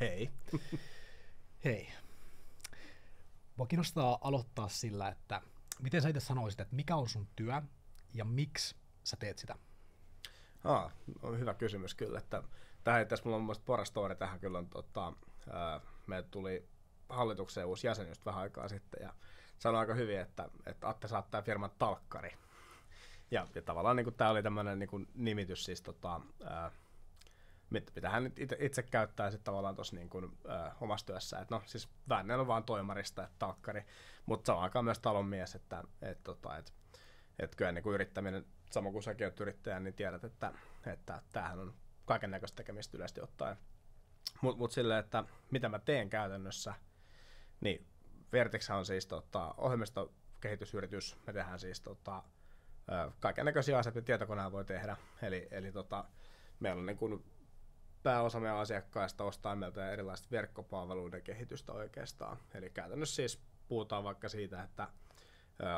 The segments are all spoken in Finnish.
Hei. Hei. Mua kiinnostaa aloittaa sillä, että miten sä itse sanoisit, että mikä on sun työ ja miksi sä teet sitä? On hyvä kysymys kyllä. Että tähän itse asiassa mulla on mun mielestä paras story tähän kyllä on, meille tuli hallitukseen uusi jäsen just vähän aikaa sitten ja sanoi aika hyvin, että Atte saattaa firman talkkari. Ja tavallaan niin tämä oli tämmöinen niin nimitys siis mitä hän itse käyttää sitten tavallaan tuossa niin omassa työssä, että no siis väännellä on vaan toimarista, että talkkari, mutta samaan aikaan myös talonmies, että kyllä niin kuin yrittäminen, sama kuin säkin olet yrittäjä, niin tiedät, että tämähän on kaiken näköistä tekemistä yleisesti ottaen. Mutta silleen, että mitä mä teen käytännössä, niin Vertix on siis ohjelmistokehitysyritys, me tehdään siis kaiken näköisiä asioita, mitä tietokoneella voi tehdä, eli meillä on niin kuin pääosa meidän asiakkaista ostaa meiltä erilaista verkkopalveluiden kehitystä oikeastaan. Eli käytännössä siis puhutaan vaikka siitä, että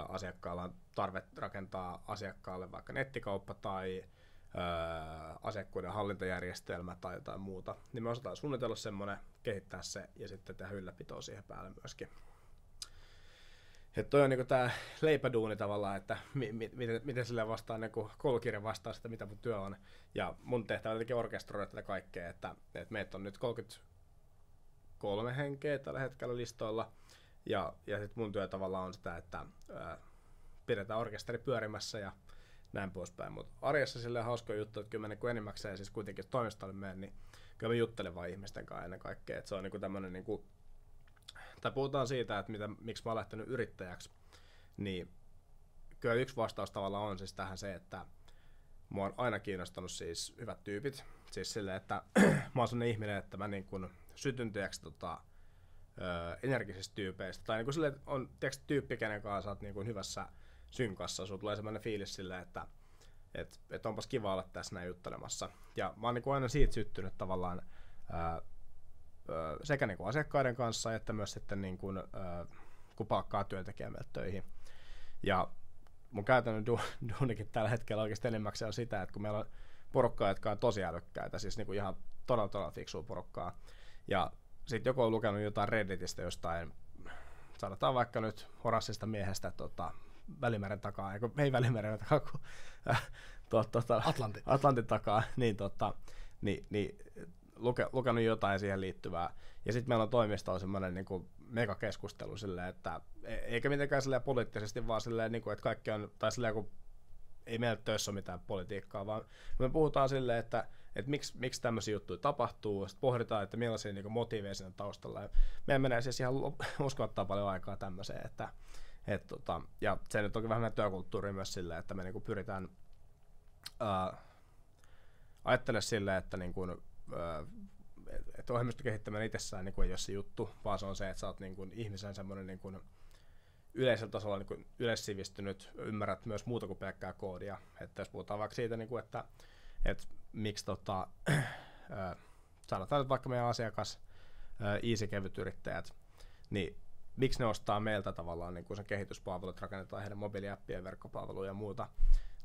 asiakkaalla on tarve rakentaa asiakkaalle vaikka nettikauppa tai asiakkuuden hallintajärjestelmä tai jotain muuta. Niin me osataan suunnitella semmoinen, kehittää se ja sitten tehdä ylläpitoa siihen päälle myöskin. Että toi on niinku tää leipäduuni tavallaan, että miten sille vastaa niinku koulukirja vastaa sitä, mitä mun työ on. Ja mun tehtävä on jotenkin orkestroida tätä kaikkea, että meitä on nyt 33 henkeä tällä hetkellä listoilla. Ja sit mun työ tavallaan on sitä, että pidetään orkesteri pyörimässä ja näin poispäin. Mutta arjessa silleen hauska juttu, että kyllä mä niinku enimmäkseen siis kuitenkin toimistolle menen, niin kyllä mä juttelen vaan ihmisten kanssa ennen kaikkea. Et se on niinku tämmönen niinku tai puhutaan siitä, että miksi mä oon lähtenyt yrittäjäksi, niin kyllä yksi vastaus tavallaan on siis tähän se, että mua on aina kiinnostanut siis hyvät tyypit. Siis silleen, että mä oon sellainen ihminen, että mä niin kuin sytyn energisistä tyypeistä. Tai niin kuin silleen, että on tyyppi, kenen kanssa sä oot niin kuin hyvässä synkassa. Sulla tulee sellainen fiilis silleen, että onpas kiva olla tässä näin juttelemassa. Ja mä oon niin kuin aina siitä syttynyt tavallaan sekä niin kuin asiakkaiden kanssa että myös sitten niin kuin, kun palkkaa työntekijää meiltä töihin. Ja mun käytännön duunikin tällä hetkellä oikeasti enimmäkseen on sitä, että kun meillä on porukkaa, jotka on tosi älykkäitä, siis niin kuin ihan todella fiksua porukkaa. Ja sitten joku on lukenut jotain Redditistä jostain, sanotaan vaikka nyt Horassista miehestä Välimeren takaa, ei Välimeren takaa, kun Atlantin takaa, niin lukenut jotain siihen liittyvää. Ja sitten meillä on toimistolla semmoinen niinku megakeskustelu silleen, että eikä mitenkään silleen poliittisesti, vaan silleen, niinku, että kaikki on, tai silleen, kun ei meillä töissä ole mitään politiikkaa, vaan me puhutaan silleen, että miksi tämmöisiä juttuja tapahtuu, sitten pohditaan, että millaisia niinku motiiveja siinä taustalla. Ja meidän menee siis ihan uskomattaa paljon aikaa tämmöiseen, ja se nyt onkin vähän meidän työkulttuuri myös silleen, että me niinku pyritään ajattelemaan silleen, että niinku, että ohjelmistokehittäminen itsessään niin ei ole se juttu, vaan se on se, että sä oot niin kuin ihmisen semmoinen niin kuin yleisellä tasolla niin kuin yleissivistynyt, ymmärrät myös muuta kuin pelkkää koodia. Että jos puhutaan vaikka siitä, niin kuin, että miksi sanotaan nyt vaikka meidän asiakas, easy-kevyt yrittäjät, niin miksi ne ostaa meiltä tavallaan niin kuin sen kehityspalvelut, rakennetaan heidän mobiiliäppien, verkkopalveluja ja muuta,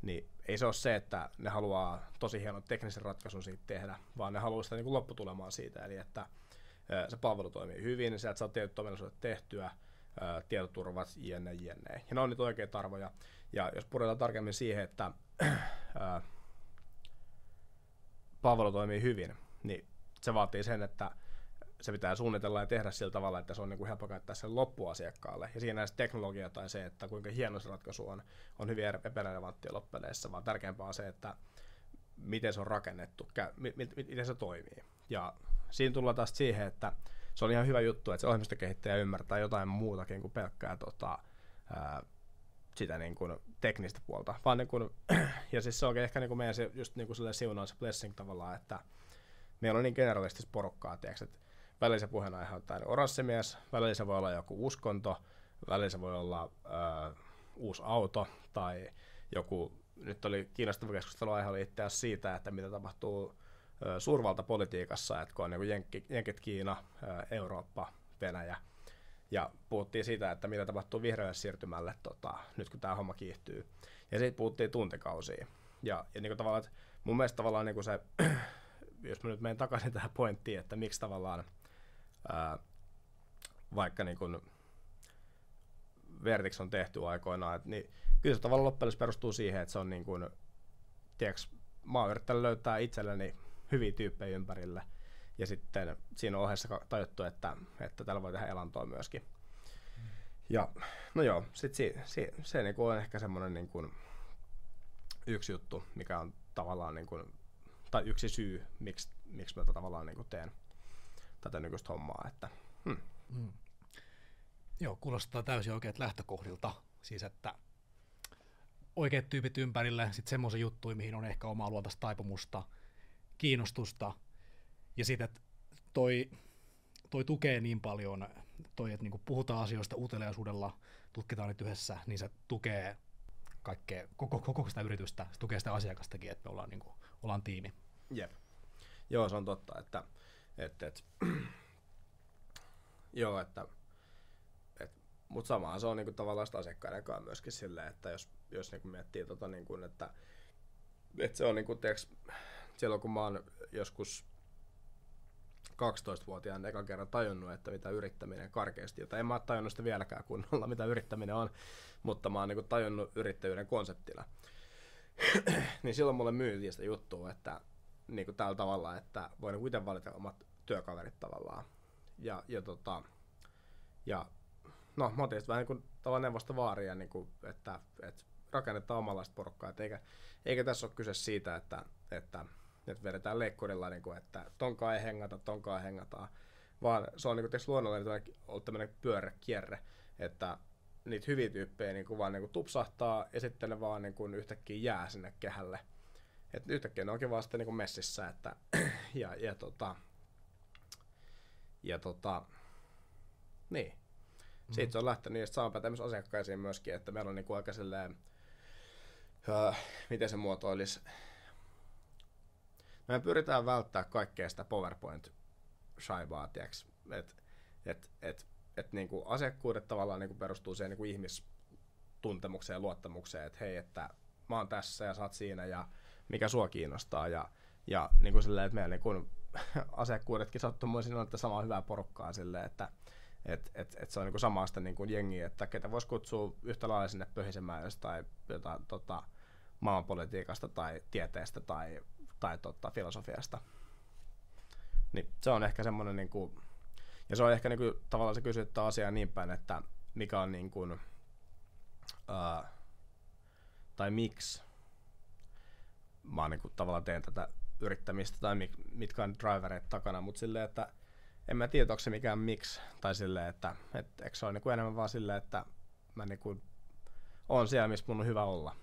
niin ei se ole se, että ne haluaa tosi hienon teknisen ratkaisun siitä tehdä, vaan ne haluaa sitä niin kuin lopputulemaa siitä, eli että se palvelu toimii hyvin, sieltä saa tietyt ominaisuudet tehtyä, tietoturvat, jne. Ja ne on niitä oikeita arvoja. Ja jos puretaan tarkemmin siihen, että palvelu toimii hyvin, niin se vaatii sen, että se pitää suunnitella ja tehdä sillä tavalla, että se on niin kuin helppo käyttää sen loppuasiakkaalle. Ja siinä se teknologia tai se, että kuinka hieno se ratkaisu on hyvin epärelevanttia loppupeleissä, vaan tärkeämpää on se, että miten se on rakennettu, miten se toimii. Ja siinä tullaan taas siihen, että se on ihan hyvä juttu, että se ohjelmistokehittäjä ymmärtää jotain muutakin kuin pelkkää sitä niin kuin teknistä puolta. Vaan niin kuin, ja siis se onkin ehkä niin kuin meidän se, just niin kuin siunaus blessing tavallaan, että meillä on niin generalistista porukkaa, tiiäks, että välillä se puheenaihe on jotain oranssimies, välillä se voi olla joku uskonto, välillä se voi olla uusi auto tai joku, nyt oli kiinnostava keskustelu aihe oli itse asiassa siitä, että mitä tapahtuu suurvaltapolitiikassa, että kun on niin Jenkit, Kiina, Eurooppa, Venäjä, ja puhuttiin siitä, että mitä tapahtuu vihreälle siirtymälle nyt kun tämä homma kiihtyy. Ja siitä puhuttiin tuntikausia. Ja niin kuin tavallaan, että mun mielestä tavallaan niin kuin se, jos mä nyt menen takaisin tähän pointtiin, että miksi tavallaan ää, vaikka niin kuin Vertix on tehty aikoinaan, niin kyllä se tavallaan loppujen perustuu siihen, että se on niin kuin, tiedätkö, mä oon yrittänyt löytää itselleni hyviä tyyppejä ympärille, ja sitten siinä on ohessa tajuttu, että täällä voi tehdä elantoa myöskin. Ja no joo, sit se niin kuin on ehkä semmoinen niin kuin yksi juttu, mikä on tavallaan niin kuin, tai yksi syy, miksi mä tavallaan niin kuin teen tätä nykyistä hommaa. Että, Joo, kuulostaa täysin oikeat lähtökohdilta. Siis, että oikeat tyypit ympärille, sitten semmoisia juttuja, mihin on ehkä omaa luontaista taipumusta, kiinnostusta, ja sitten, että toi tukee niin paljon, että niinku puhutaan asioista uteliaisuudella, tutkitaan niitä yhdessä, niin se tukee kaikkea, koko sitä yritystä, se tukee sitä asiakastakin, että me ollaan tiimi. Jep. Joo, se on totta, joo, mutta samaan se on niinku tavallaan sitä asiakkaiden kanssa myöskin silleen, että jos niinku miettii niinku, että se on niinku, silloin kun mä oon joskus 12-vuotiaan ekan kerran tajunnut, että mitä yrittäminen karkeasti, jota en mä ole tajunnut sitä vieläkään kunnolla, mitä yrittäminen on, mutta mä oon niinku tajunnut yrittäjyyden konseptina. Niin silloin mulle myytiin sitä juttua, että niinku tällä tavalla, että voi niinku itse valita omat työkaverit tavallaan. Ja no, mä otin vähän niinku tavallaan neuvosta vaaria, niinku, että rakennetaan omanlaista porukkaa, eikä tässä ole kyse siitä, että vedetään leikkurilla, niinku, että tonkaan ei hengataan, vaan se on niinku luonnollinen tämmöinen pyöräkierre, että niitä hyviä tyyppejä niinku vaan niinku tupsahtaa ja sitten ne vaan niinku yhtäkkiä jää sinne kehälle. Et yhtäkkiä ne onkin vaan sitten niinku messissä, että niin. Siitä se on lähtenyt niistä samanpä tämmöisiä asiakkaisiin myöskin, että meillä on niinku aika silleen, miten se muotoilisi. Me pyritään välttää kaikkea sitä PowerPoint-shaibaa, tiiäks, että niinku asiakkuudet tavallaan niinku perustuu siihen niinku ihmistuntemukseen ja luottamukseen, että hei, että mä oon tässä ja sä oot siinä ja mikä sua kiinnostaa ja niinku silleen, että meillä niinku asiakkuudetkin sattumoisin on, että samaa hyvää porukkaa silleen, että se on niinku samaa sitä niinku jengiä, että ketä vois kutsua yhtä lailla sinne pöhisemään jostain jotain maailmanpolitiikasta tai tieteestä tai filosofiasta. Niin se on ehkä semmoinen niinku, ja se on ehkä niinku tavallaan se kysyttää asiaa niin päin, että mikä on niinku tai miksi mä niinku tavallaan teen tätä yrittämistä tai mitkä on drivereita takana, mutta silleen, että en mä tiedä, onko se mikään miksi, tai silleen, että eikö se ole niinku enemmän vaan silleen, että mä niinku oon siellä, missä mun on hyvä olla,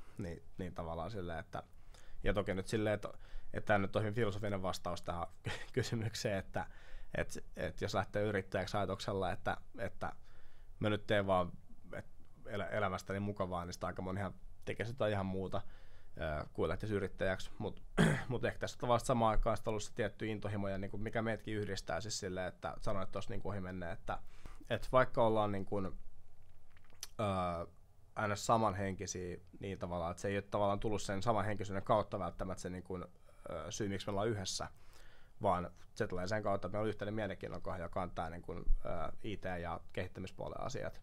niin tavallaan silleen, että ja toki nyt silleen, että tämä nyt on hyvin filosofinen vastaus tähän kysymykseen, että jos lähtee yrittäjäksi ajatuksella, että mä nyt teen vaan elämästäni mukavaa, niin sitä aika monihan tekee sitä ihan muuta kuin lähtisi yrittäjäksi, mutta ehkä tässä tavallaan samaan aikaan on ollut se tietty intohimo, ja niin kuin mikä meidätkin yhdistää siis silleen, että sanoin tuossa niin ohi menneen, että vaikka ollaan niin kuin, aina samanhenkisiä niin tavallaan, että se ei ole tavallaan tullut sen samanhenkisyyden kautta välttämättä se niin kuin, syy, miksi me ollaan yhdessä, vaan se tulee sen kautta, että meillä on yhteinen mielenkiinnon kohde, joka on tämä niin kuin, IT- ja kehittämispuolen asiat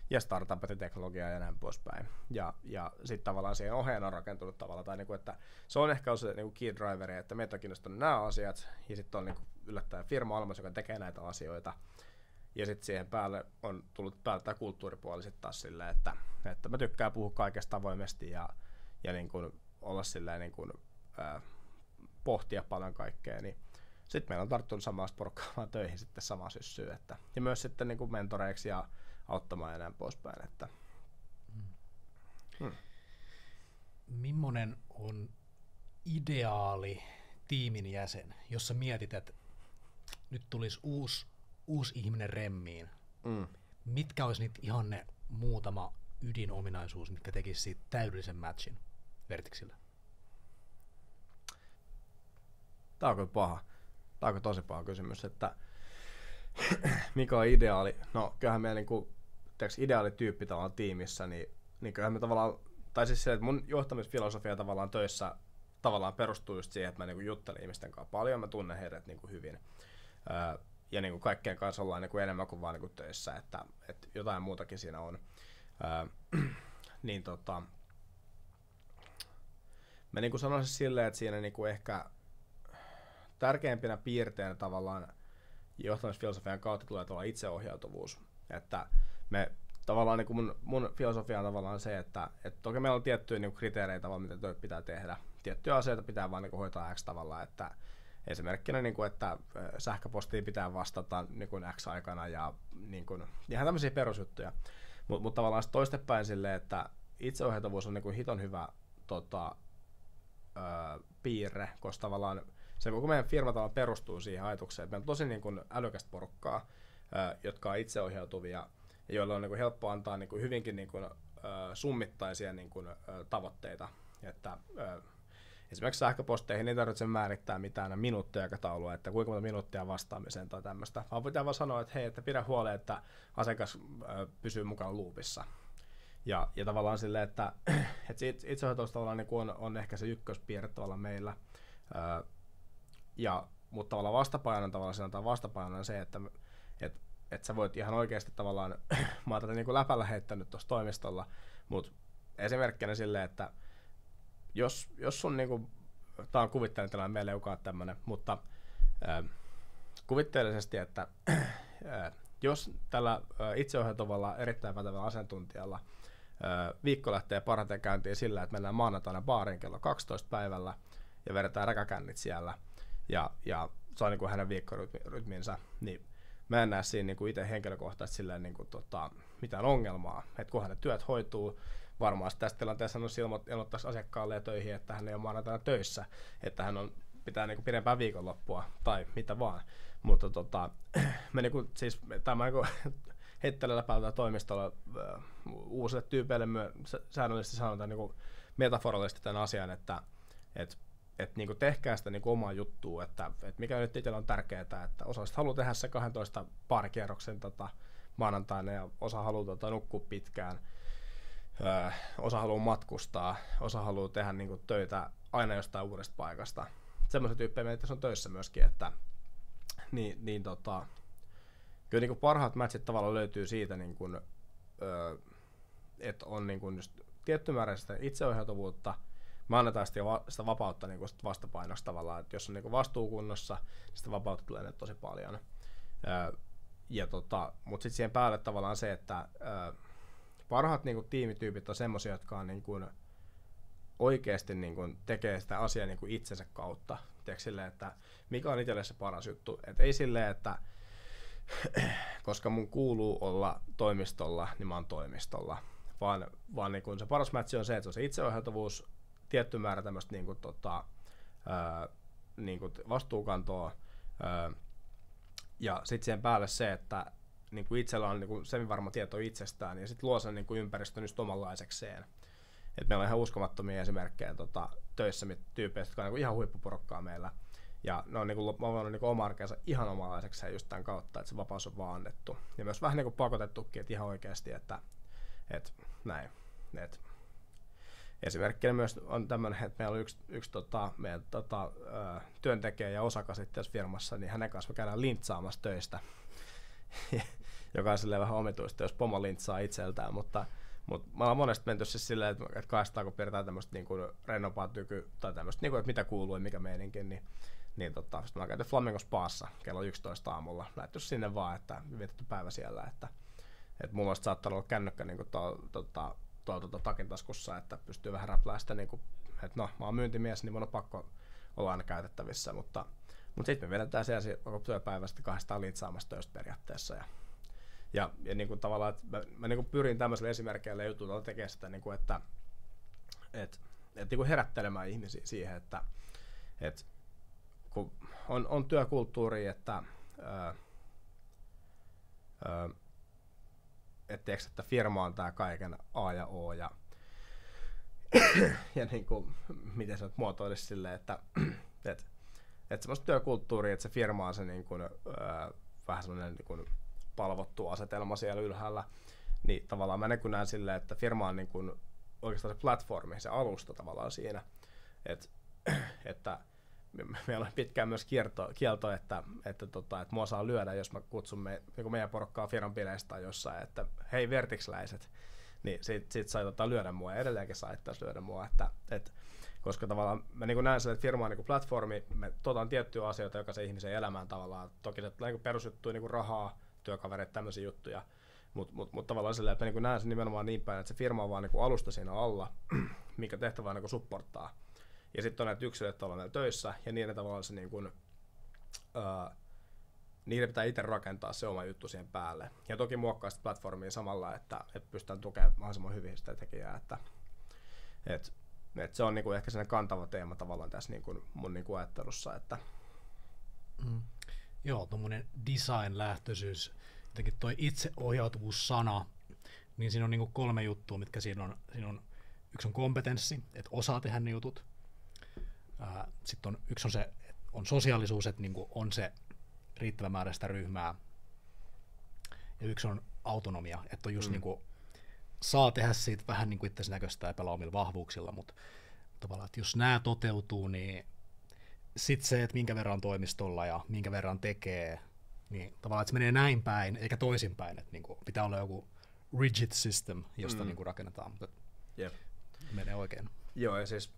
ja startupit ja teknologiaa ja näin poispäin. Ja sitten tavallaan siihen oheen on rakentunut tavallaan, tai niinku, että se on ehkä se niinku key driveri, että meitä on kiinnostunut nämä asiat, ja sitten on niinku yllättäen firma olemassa, joka tekee näitä asioita. Ja sitten siihen päälle on tullut päälle tämä kulttuuripuoli sitten taas silleen, että mä tykkään puhua kaikesta avoimesti ja niinku olla silleen niinku, pohtia paljon kaikkea, niin sitten meillä on tarttunut samasta porukkaa töihin sitten samaan syssyyn, ja myös sitten niinku mentoreiksi ja auttamaan ja näin poispäin. Että. Mimmonen on ideaali tiimin jäsen, jos sä mietit, että nyt tulisi uusi ihminen remmiin? Mitkä olisi niitä ihan ne muutama ydinominaisuus, mitkä tekisi siitä täydellisen matchin Vertixille? Tää on kyllä paha. Tää on tosi paha kysymys, että mikä on ideaali? No kyllähän meillä niinku, ideaalityyppi tavallaan tiimissä, niin kyllähän me tavallaan, tai siis se, että mun johtamisfilosofia tavallaan töissä tavallaan perustuu just siihen, että mä niinku juttelen ihmisten kanssa paljon, mä tunnen heidät niinku hyvin. ja niin kuin kaikkien kanssa ollaan niin kuin enemmän kuin vaan niin kuin töissä, että jotain muutakin siinä on. Niin mä niin kuin sanoisin silleen, että siinä niin kuin ehkä tärkeimpinä piirteinä tavallaan johtamisfilosofian kautta tulee tuolla itseohjautuvuus. Että me tavallaan niin kuin mun filosofia on tavallaan se, että toki meillä on tiettyjä niin kuin kriteereitä, mitä työt pitää tehdä. Tiettyjä asioita pitää vaan niin kuin hoitaa X tavalla, että esimerkkinä, niin kuin, että sähköpostiin pitää vastata niin kuin X aikana ja niin kuin, ihan tämmöisiä perusjuttuja. Mutta tavallaan toistepäin silleen, että itseohjautuvuus on niin kuin hiton hyvä piirre, koska tavallaan se koko meidän firma perustuu siihen ajatukseen, että meillä on tosi niin kuin älykästä porukkaa, jotka on itseohjautuvia ja joilla on niin kuin helppo antaa niin kuin hyvinkin niin kuin, summittaisia niin kuin, tavoitteita. Että, esimerkiksi sähköposteihin ei tarvitse määrittää mitään minuuttiaikataulua, että kuinka monta minuuttia vastaamiseen tai tämmöistä, vaan pitää vaan sanoa, että hei, että pidä huolen, että asiakas pysyy mukana loopissa. Ja tavallaan silleen, että itseohjautuvuus tavallaan niin on ehkä se ykköspiirre tavallaan meillä. Mutta tavallaan vastapainona on se, että sä voit ihan oikeasti tavallaan, mä oon tätä niin kuin läpällä heittänyt tuossa toimistolla, mutta esimerkkinä silleen, että jos sun niin kuin, tää on kuvitteellinen tilanne, meillä ei olekaan tämmönen, mutta kuvitteellisesti, että jos tällä itseohjautuvalla erittäin pätevällä asiantuntijalla viikko lähtee parhaiten käyntiin sillä, että mennään maanantaina baariin kello 12 päivällä ja vedetään räkäkännit siellä ja se on niin kuin hänen viikkorytminsä, niin mä en näe siinä niin kuin itse henkilökohtaisesti silleen niin kuin, mitään ongelmaa, että kun hänen työt hoituu, varmaan tässä tilanteessa ilmoittaisi asiakkaalle ja töihin, että hän ei ole maanantaina töissä, että hän pitää niin kuin pidempää viikonloppua tai mitä vaan, mutta me niin kuin, siis tämä niin heittelen läpäältä toimistolla uusille tyypeille säännöllisesti sanotaan niin kuin metaforallisesti tämän asian, että niin kuin tehkää sitä niin kuin omaa juttua, että mikä nyt itsellä on tärkeää, että osa haluaa tehdä se 12 baarikierroksen maanantaina ja osa haluaa nukkua pitkään, osa haluaa matkustaa, osa haluaa tehdä niin kuin töitä aina jostain uudesta paikasta. Semmoisia tyyppejä meitä on töissä myöskin, että kyllä niin kuin parhaat matchit tavallaan löytyy siitä, niin kuin, että on niin kuin just tietty määrä sitä itseohjautuvuutta. Me annetaan sitä vapautta niin kuin vastapainoksi tavallaan, että jos on niin kuin vastuukunnossa, niin sitä vapautta tulee tosi paljon. Mutta sitten siihen päälle tavallaan se, että parhaat niin kuin tiimityypit on semmoisia, jotka on niin kuin oikeasti niin kuin tekee sitä asiaa niin kuin itsensä kautta. Silleen, että mikä on itselle se paras juttu. Et ei silleen, että koska mun kuuluu olla toimistolla, niin mä oon toimistolla. Vaan niin kuin se paras matchi on se, että se on se itseohjautuvuus, tietty määrä tämmöistä niin kuin, niin kuin vastuukantoa, ja sitten siihen päälle se, että niin kuin itsellä on niin kuin semivarma tieto itsestään, ja sitten luo sen niin kuin ympäristön just omanlaisekseen. Et meillä on ihan uskomattomia esimerkkejä töissä tyypeistä, jotka on niin kuin ihan huippuporukkaa meillä, ja ne on niin kuin, voinut niin kuin oma arkeensa ihan omanlaisekseen just tämän kautta, että se vapaus on vaan annettu. Ja myös vähän niin kuin pakotettukin, että ihan oikeasti, että näin. Esimerkkinä myös on tämmöinen, että meillä on yksi meidän työntekijä ja osakas tässä firmassa, niin hänen kanssa me käydään lintsaamassa töistä, joka on silleen vähän omituista, jos pomo lintsaa itseltään, mutta mä oon monesti menty siis silleen, että kahdestaan kun pidetään tämmöistä niin kuin rennompaa tai tämmöistä, niin kuin, että mitä kuuluu ja mikä meininki, niin sitten mä oon käyty Flamingo Spaassa kello 11 aamulla, lähetty sinne vaan, että vietetty päivä siellä, että mulla olisi saattanut olla kännykkä niin kuin tuolta takin taskussa, että pystyy vähän räplää sitä, niin kuin, että no, mä oon myyntimies, niin mun on pakko olla aina käytettävissä, mutta sitten me vedetään siellä koko työpäivästä kahdestaan liitsaamassa töistä periaatteessa. Ja niin kuin tavallaan, että mä niin kuin pyrin tämmöisellä esimerkkeillä jutuilla tekemään sitä, niin kuin, että niin kuin herättelemään ihmisiä siihen, että kun on työkulttuuri, että että firma on tää kaiken A ja O ja niin kuin, miten se nyt muotoilisi silleen, että semmoista työkulttuuria, että se firma on se niin kuin, vähän semmoinen niin kuin palvottu asetelma siellä ylhäällä, niin tavallaan mä näen silleen, että firma on niin kuin, oikeastaan se platformi, se alusta tavallaan siinä, että meillä on pitkään myös kielto että mua saa lyödä, jos mä kutsun niin meidän porukkaa firman bileistä tai jossain, että hei vertiksläiset, niin sit sai lyödä mua ja edelleenkin saittaisi lyödä mua, koska tavallaan mä niin näen sen, että firma on niin platformi, me tuotaan tiettyjä asioita jokaisen ihmisen elämään tavallaan, toki se niin perusjuttuja, niin rahaa, työkavereita, tämmöisiä juttuja, mutta tavallaan sillä, että mä niin näen sen nimenomaan niin päin, että se firma on vaan niin alusta siinä alla, mikä tehtävä on niin supporttaa. Ja sitten on näitä yksilöitä tuolla meillä töissä, ja niiden tavallaan se niiden pitää itse rakentaa se oma juttu siihen päälle. Ja toki muokkaa sitä platformia samalla, että pystytään tukemaan mahdollisimman hyvin sitä tekijää. Että se on niinku ehkä sellainen kantava teema tavallaan tässä niinku mun niinku ajattelussa. Että. Joo, tuommoinen design-lähtöisyys, jotenkin toi itseohjautuvuus-sana, niin siinä on niinku 3 juttua, mitkä siinä on. Yksi on kompetenssi, että osaa tehdä ne jutut. Sitten yksi on sosiaalisuus, että niinku on se riittävä määrä sitä ryhmää. Ja yksi on autonomia, että on just niinku, saa tehdä siitä vähän niinku itsensä näköistä ja pelaa omilla vahvuuksilla, mutta tavallaan, että jos nämä toteutuu, niin sitten se, että minkä verran toimistolla ja minkä verran tekee, niin tavallaan, että se menee näin päin, eikä toisinpäin, että niinku pitää olla joku rigid system, josta niinku rakennetaan, mutta menee oikein. Joo, ja siis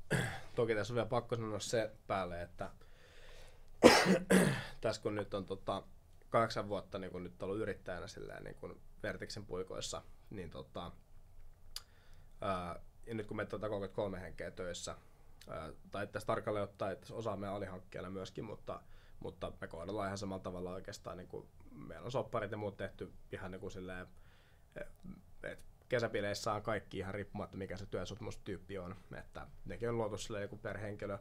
toki tässä on vielä pakko sanoa se päälle, että tässä kun nyt on 8 vuotta niin kun nyt ollut yrittäjänä silleen, niin kun Vertiksen puikoissa, niin ja nyt kun meitä on 33 henkeä töissä, tai tässä tarkalleen ottaen, että osaa meidän alihankkijana myöskin, mutta me kohdellaan ihan samalla tavalla oikeastaan, niin kuin meillä on sopparit ja muut tehty ihan niin kuin silleen, että kesäbileissä on kaikki ihan riippumatta mikä se työsopimustyyppi on, että nekin on luotu silleen joku per henkilö.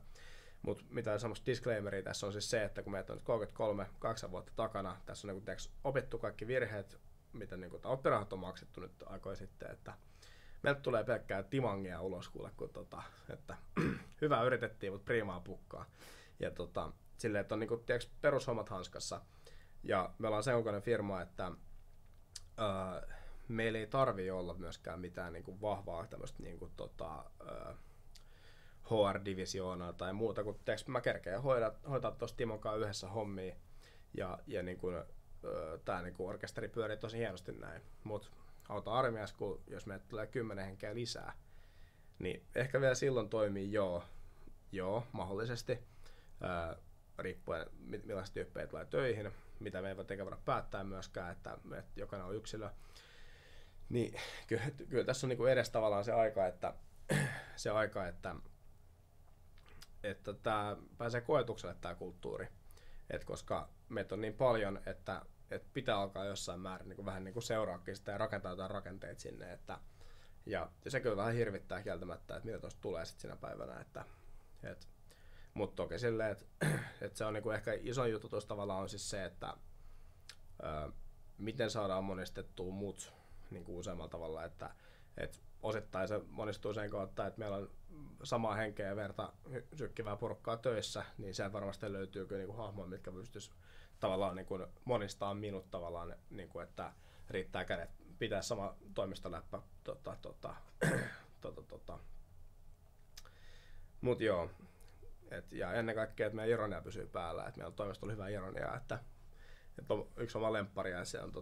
Mutta mitä semmoista disclaimeria tässä on siis se, että kun meitä on nyt 33, 8 vuotta takana, tässä on niin opittu kaikki virheet, mitä niin oppirahat on maksettu nyt aikoja sitten, että meiltä tulee pelkkää timangia ulos kuule, kun että hyvä yritettiin, mutta priimaa pukkaa. Ja silleen, että on niin kuin, perushommat hanskassa. Ja me ollaan sen kokoinen firma, että meillä ei tarvitse olla myöskään mitään niin kuin vahvaa tämmöistä niin kuin, HR-divisioonaa tai muuta, kun mä kerkeen hoitaa tuossa Timon kanssa yhdessä hommia ja niin kuin, tää niin kuin orkesteri pyörii tosi hienosti näin. Mut auta armias, kun jos meille tulee 10 henkeä lisää, niin ehkä vielä silloin toimii joo mahdollisesti, riippuen millaisia tyyppejä tulee töihin, mitä me ei voi voida päättää myöskään, että jokainen on yksilö. Niin kyllä tässä on niin kuin edes tavallaan se aika, että tämä pääsee koetukselle tämä kulttuuri, koska meitä on niin paljon, että pitää alkaa jossain määrin niin kuin vähän niin kuin seuraakin sitä ja rakentaa jotain rakenteita sinne, ja se kyllä vähän hirvittää kieltämättä, että mitä tuosta tulee sitten sinä päivänä, mutta toki silleen, että se on niin kuin ehkä iso juttu tuossa tavallaan on siis se, että miten saadaan monistettua mut niin kuin useammalla tavalla, että osittain se monistuu sen kautta, että meillä on samaa henkeä ja verta sykkivää porukkaa töissä, niin sieltä varmasti löytyy kyllä niin hahmoja, mitkä pystyisi tavallaan niin kuin monistaa minut tavallaan, niin kuin, että riittää kädet pitää sama toimistoläppä. Mut joo, ja ennen kaikkea, että meidän ironia pysyy päällä, että meillä on toimistolla hyvä ironia, että on yksi oma lemppari ja se on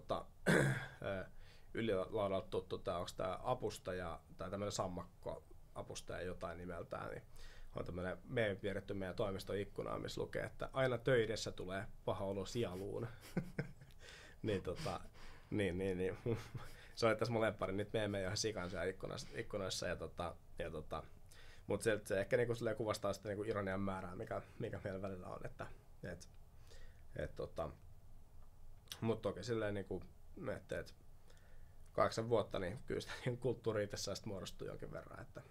ylilaudalta tuttu, onko tämä apustaja tai tämmöinen sammakko apustaja jotain nimeltään, niin on tämmöinen meemi piirretty meidän toimiston ikkunaan, missä lukee, että aina töidessä tulee paha olo sieluun. niin, niin. Se on tässä mun lemppari, nyt meemme ihan sikan siellä ikkunoissa mutta se ehkä niinku kuvastaa sitä niinku ironian määrää, mikä meillä välillä on, mutta toki silleen niinku, että 8 vuotta, niin kyllä sitä kulttuuria tässä muodostuu jonkin verran, että